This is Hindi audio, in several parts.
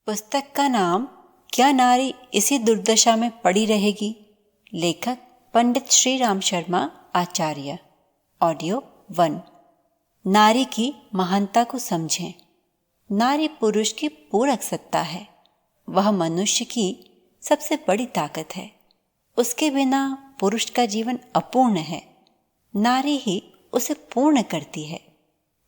पुस्तक का नाम क्या नारी इसी दुर्दशा में पड़ी रहेगी। लेखक पंडित श्री राम शर्मा आचार्य। ऑडियो 1। नारी की महानता को समझें। नारी पुरुष की पूरक सत्ता है। वह मनुष्य की सबसे बड़ी ताकत है। उसके बिना पुरुष का जीवन अपूर्ण है। नारी ही उसे पूर्ण करती है।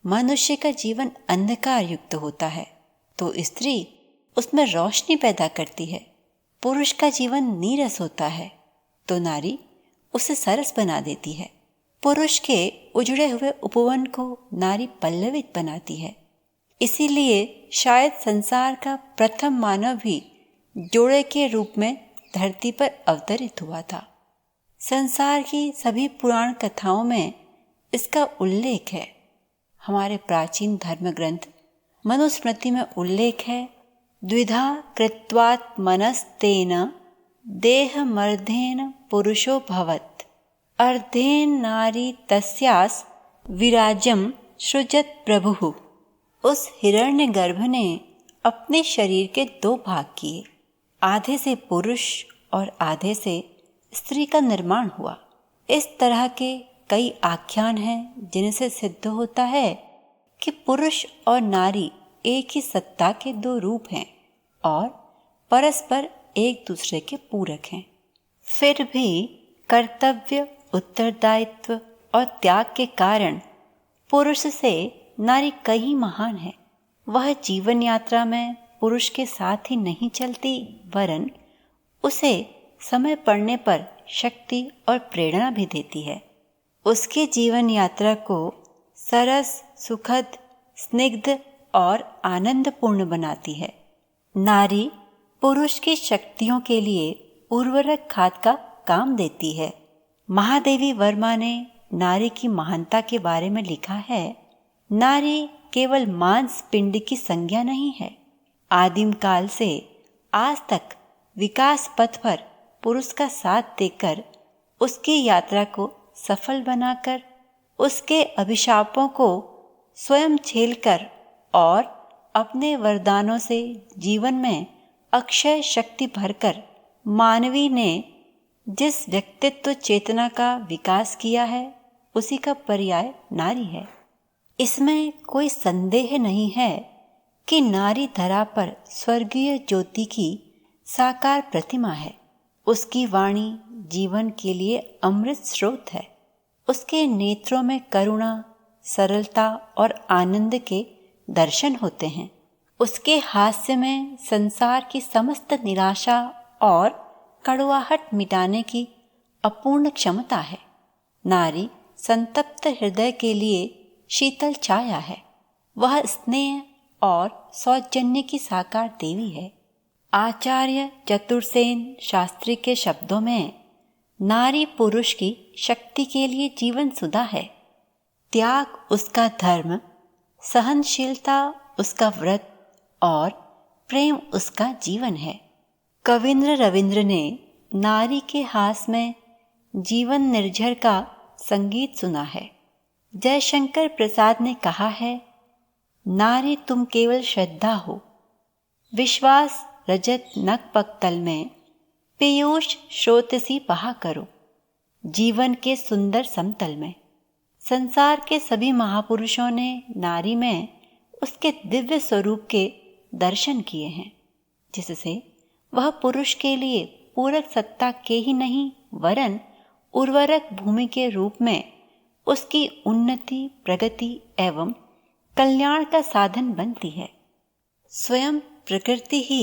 मनुष्य का जीवन अंधकार युक्त होता है तो स्त्री उसमें रोशनी पैदा करती है। पुरुष का जीवन नीरस होता है तो नारी उसे सरस बना देती है। पुरुष के उजड़े हुए उपवन को नारी पल्लवित बनाती है। इसीलिए शायद संसार का प्रथम मानव भी जोड़े के रूप में धरती पर अवतरित हुआ था। संसार की सभी पुराण कथाओं में इसका उल्लेख है। हमारे प्राचीन धर्म ग्रंथ मनुस्मृति में उल्लेख है, द्विधा कृत्वात्मनस्तेन देहमर्धेन पुरुषो भवत् अर्धेन नारी तस्यास विराजम सृजत प्रभुः। उस हिरण्यगर्भ ने अपने शरीर के 2 भाग किए, आधे से पुरुष और आधे से स्त्री का निर्माण हुआ। इस तरह के कई आख्यान हैं जिनसे सिद्ध होता है कि पुरुष और नारी एक ही सत्ता के 2 रूप हैं और परस्पर एक दूसरे के पूरक हैं। फिर भी कर्तव्य, उत्तरदायित्व और त्याग के कारण पुरुष से नारी कहीं महान है। वह जीवन यात्रा में पुरुष के साथ ही नहीं चलती, वरन उसे समय पड़ने पर शक्ति और प्रेरणा भी देती है। उसके जीवन यात्रा को सरस, सुखद, स्निग्ध और आनंदपूर्ण बनाती है। नारी पुरुष की शक्तियों के लिए उर्वरक खाद का काम देती है। महादेवी वर्मा ने नारी की महानता के बारे में लिखा है, नारी केवल मांस पिंड की संज्ञा नहीं है। आदिम काल से आज तक विकास पथ पर पुरुष का साथ देकर उसकी यात्रा को सफल बनाकर उसके अभिशापों को स्वयं झेलकर और अपने वरदानों से जीवन में अक्षय शक्ति भरकर मानवी ने जिस व्यक्तित्व चेतना का विकास किया है उसी का पर्याय नारी है। इसमें कोई संदेह नहीं है कि नारी धरा पर स्वर्गीय ज्योति की साकार प्रतिमा है। उसकी वाणी जीवन के लिए अमृत स्रोत है। उसके नेत्रों में करुणा, सरलता और आनंद के दर्शन होते हैं। उसके हास्य में संसार की समस्त निराशा और कड़वाहट मिटाने की अपूर्ण क्षमता है। नारी संतप्त हृदय के लिए शीतल छाया है। वह स्नेह और सौजन्य की साकार देवी है। आचार्य चतुर्सेन शास्त्री के शब्दों में नारी पुरुष की शक्ति के लिए जीवन सुधा है। त्याग उसका धर्म, सहनशीलता उसका व्रत और प्रेम उसका जीवन है। कविंद्र रविंद्र ने नारी के हास में जीवन निर्झर का संगीत सुना है। जयशंकर प्रसाद ने कहा है, नारी तुम केवल श्रद्धा हो, विश्वास रजत नक पक्तल में पीयूष स्रोतसी बहा करो। जीवन के सुंदर समतल में संसार के सभी महापुरुषों ने नारी में उसके दिव्य स्वरूप के दर्शन किए हैं, जिससे वह पुरुष के लिए पूरक सत्ता के ही नहीं वरन उर्वरक भूमि के रूप में उसकी उन्नति, प्रगति एवं कल्याण का साधन बनती है। स्वयं प्रकृति ही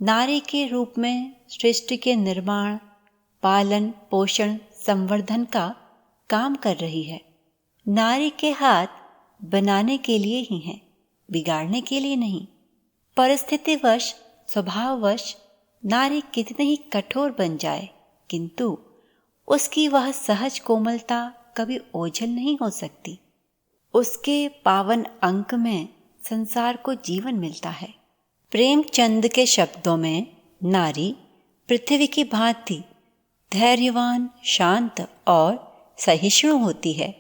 नारी के रूप में सृष्टि के निर्माण, पालन, पोषण, संवर्धन का काम कर रही है। नारी के हाथ बनाने के लिए ही हैं, बिगाड़ने के लिए नहीं। परिस्थितिवश, स्वभाववश नारी कितनी ही कठोर बन जाए, किंतु उसकी वह सहज कोमलता कभी ओझल नहीं हो सकती। उसके पावन अंक में संसार को जीवन मिलता है। प्रेमचंद के शब्दों में नारी पृथ्वी की भांति धैर्यवान, शांत और सहिष्णु होती है।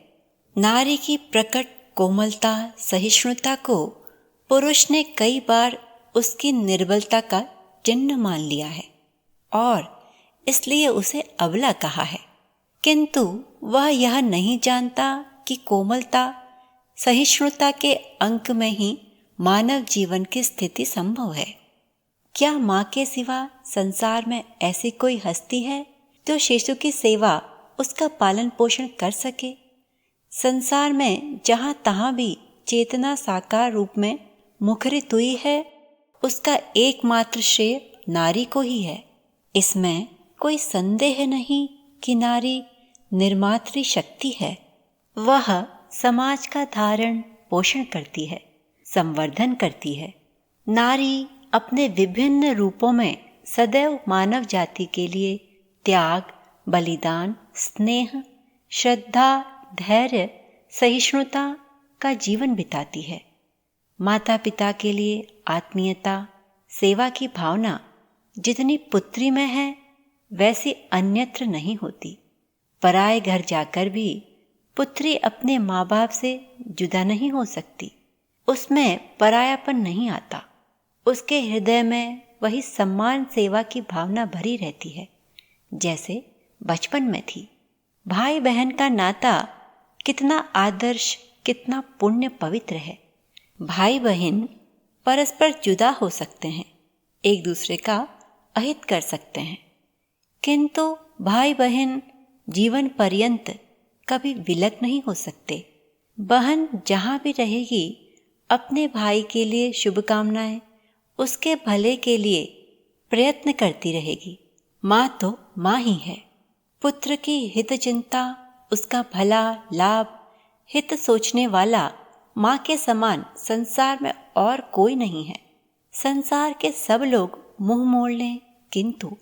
नारी की प्रकट कोमलता, सहिष्णुता को पुरुष ने कई बार उसकी निर्बलता का चिन्ह मान लिया है और इसलिए उसे अबला कहा है। किंतु वह यह नहीं जानता कि कोमलता, सहिष्णुता के अंक में ही मानव जीवन की स्थिति संभव है। क्या माँ के सिवा संसार में ऐसी कोई हस्ती है जो शिशु की सेवा, उसका पालन पोषण कर सके? संसार में जहाँ तहाँ भी चेतना साकार रूप में मुखरित हुई है, उसका एकमात्र श्रेय नारी को ही है। इसमें कोई संदेह नहीं कि नारी निर्मात्री शक्ति है। वह समाज का धारण पोषण करती है, संवर्धन करती है। नारी अपने विभिन्न रूपों में सदैव मानव जाति के लिए त्याग, बलिदान, स्नेह, श्रद्धा, धैर्य, सहिष्णुता का जीवन बिताती है। माता पिता के लिए आत्मीयता, सेवा की भावना जितनी पुत्री में है वैसी अन्यत्र नहीं होती। पराए घर जाकर भी पुत्री अपने माँ बाप से जुदा नहीं हो सकती। उसमें परायापन नहीं आता। उसके हृदय में वही सम्मान, सेवा की भावना भरी रहती है जैसे बचपन में थी। भाई बहन का नाता कितना आदर्श, कितना पुण्य पवित्र है। भाई बहन परस्पर जुदा हो सकते हैं, एक दूसरे का अहित कर सकते हैं, किंतु भाई बहन जीवन पर्यंत कभी विलग नहीं हो सकते। बहन जहाँ भी रहेगी अपने भाई के लिए शुभकामनाएं, उसके भले के लिए प्रयत्न करती रहेगी। माँ तो माँ ही है। पुत्र की हित चिंता, उसका भला, लाभ, हित सोचने वाला माँ के समान संसार में और कोई नहीं है। संसार के सब लोग मुंह मोड़ लें, किंतु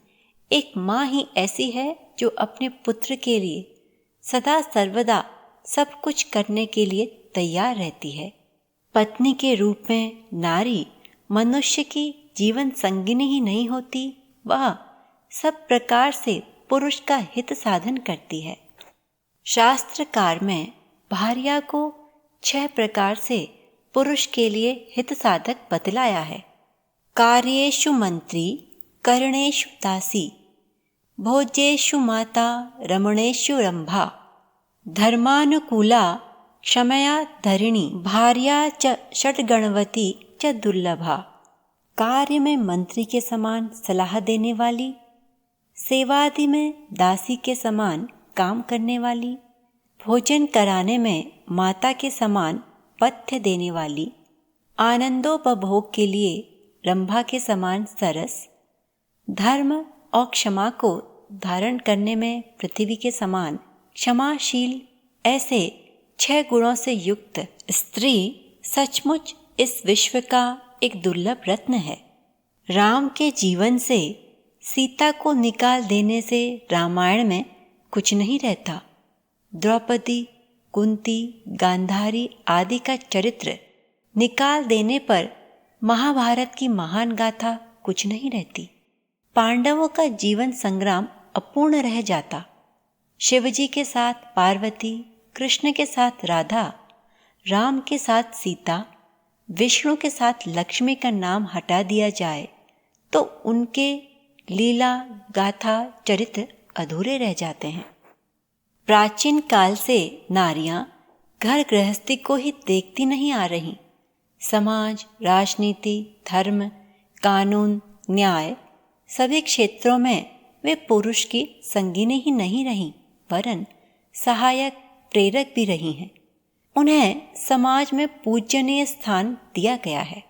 एक माँ ही ऐसी है जो अपने पुत्र के लिए सदा सर्वदा सब कुछ करने के लिए तैयार रहती है। पत्नी के रूप में नारी मनुष्य की जीवन संगिनी ही नहीं होती, वह सब प्रकार से पुरुष का हित साधन करती है। शास्त्रकार में भार्या को 6 प्रकार से पुरुष के लिए हित साधक बतलाया है। कार्येषु मंत्री, करणेषु दासी, भोज्येषु माता, रमणेषु रंभा, धर्मानुकूला, क्षमया धरिणी, भार्या च षड्गणवती च दुर्लभा। कार्य में मंत्री के समान सलाह देने वाली, सेवादि में दासी के समान काम करने वाली, भोजन कराने में माता के समान पथ्य देने वाली, आनंदोपभोग के लिए रंभा के समान सरस, धर्म और क्षमा को धारण करने में पृथ्वी के समान क्षमाशील, ऐसे 6 गुणों से युक्त स्त्री सचमुच इस विश्व का एक दुर्लभ रत्न है। राम के जीवन से सीता को निकाल देने से रामायण में कुछ नहीं रहता। द्रौपदी, कुंती, गांधारी आदि का चरित्र निकाल देने पर महाभारत की महान गाथा कुछ नहीं रहती। पांडवों का जीवन संग्राम अपूर्ण रह जाता। शिवजी के साथ पार्वती, कृष्ण के साथ राधा, राम के साथ सीता, विष्णु के साथ लक्ष्मी का नाम हटा दिया जाए तो उनके लीला, गाथा, चरित्र अधूरे रह जाते हैं। प्राचीन काल से नारियां घर गृहस्थी को ही देखती नहीं आ रही। समाज, राजनीति, धर्म, कानून, न्याय सभी क्षेत्रों में वे पुरुष की संगिनी ही नहीं रही, वरन सहायक, प्रेरक भी रही हैं। उन्हें समाज में पूजनीय स्थान दिया गया है।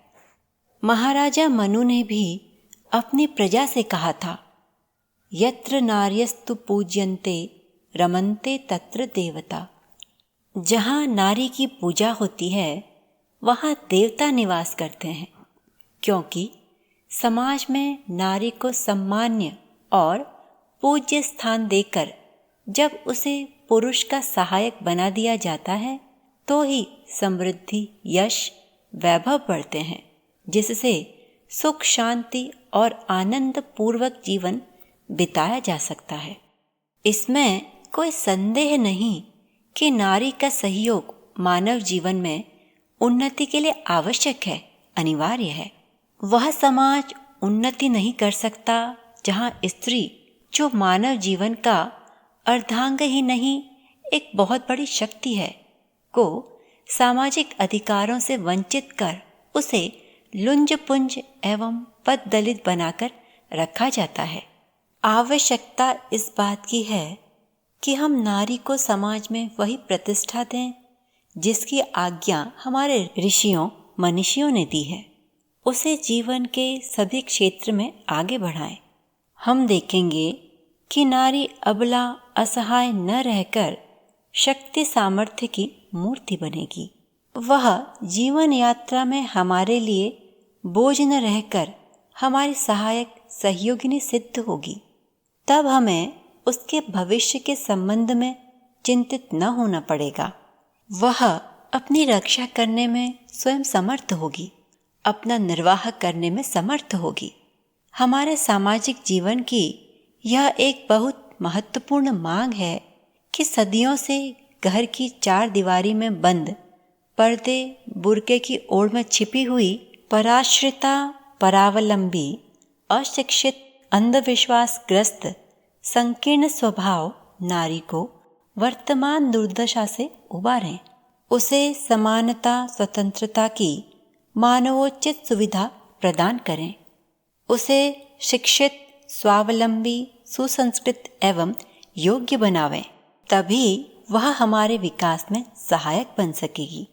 महाराजा मनु ने भी अपनी प्रजा से कहा था, यत्र नार्यस्तु पूज्यन्ते रमन्ते तत्र देवता। जहाँ नारी की पूजा होती है वहाँ देवता निवास करते हैं, क्योंकि समाज में नारी को सम्मान्य और पूज्य स्थान देकर जब उसे पुरुष का सहायक बना दिया जाता है तो ही समृद्धि, यश, वैभव बढ़ते हैं, जिससे सुख, शांति और आनंद पूर्वक जीवन बिताया जा सकता है। इसमें कोई संदेह नहीं कि नारी का सहयोग मानव जीवन में उन्नति के लिए आवश्यक है, अनिवार्य है। वह समाज उन्नति नहीं कर सकता जहाँ स्त्री, जो मानव जीवन का अर्धांग ही नहीं एक बहुत बड़ी शक्ति है, को सामाजिक अधिकारों से वंचित कर उसे लुंज पुंज एवं पद दलित बनाकर रखा जाता है। आवश्यकता इस बात की है कि हम नारी को समाज में वही प्रतिष्ठा दें जिसकी आज्ञा हमारे ऋषियों मनीषियों ने दी है। उसे जीवन के सभी क्षेत्र में आगे बढ़ाएं। हम देखेंगे कि नारी अबला असहाय न रहकर शक्ति सामर्थ्य की मूर्ति बनेगी। वह जीवन यात्रा में हमारे लिए बोझ न रहकर हमारी सहायक सहयोगिनी सिद्ध होगी। तब हमें उसके भविष्य के संबंध में चिंतित न होना पड़ेगा। वह अपनी रक्षा करने में स्वयं समर्थ होगी, अपना निर्वाह करने में समर्थ होगी। हमारे सामाजिक जीवन की यह एक बहुत महत्वपूर्ण मांग है कि सदियों से घर की चार दीवारी में बंद, पर्दे बुर्के की ओर में छिपी हुई पराश्रिता, परावलंबी, अशिक्षित, अंधविश्वासग्रस्त, संकीर्ण स्वभाव नारी को वर्तमान दुर्दशा से उबारें। उसे समानता, स्वतंत्रता की मानवोचित सुविधा प्रदान करें। उसे शिक्षित, स्वावलंबी, सुसंस्कृत एवं योग्य बनावें। तभी वह हमारे विकास में सहायक बन सकेगी।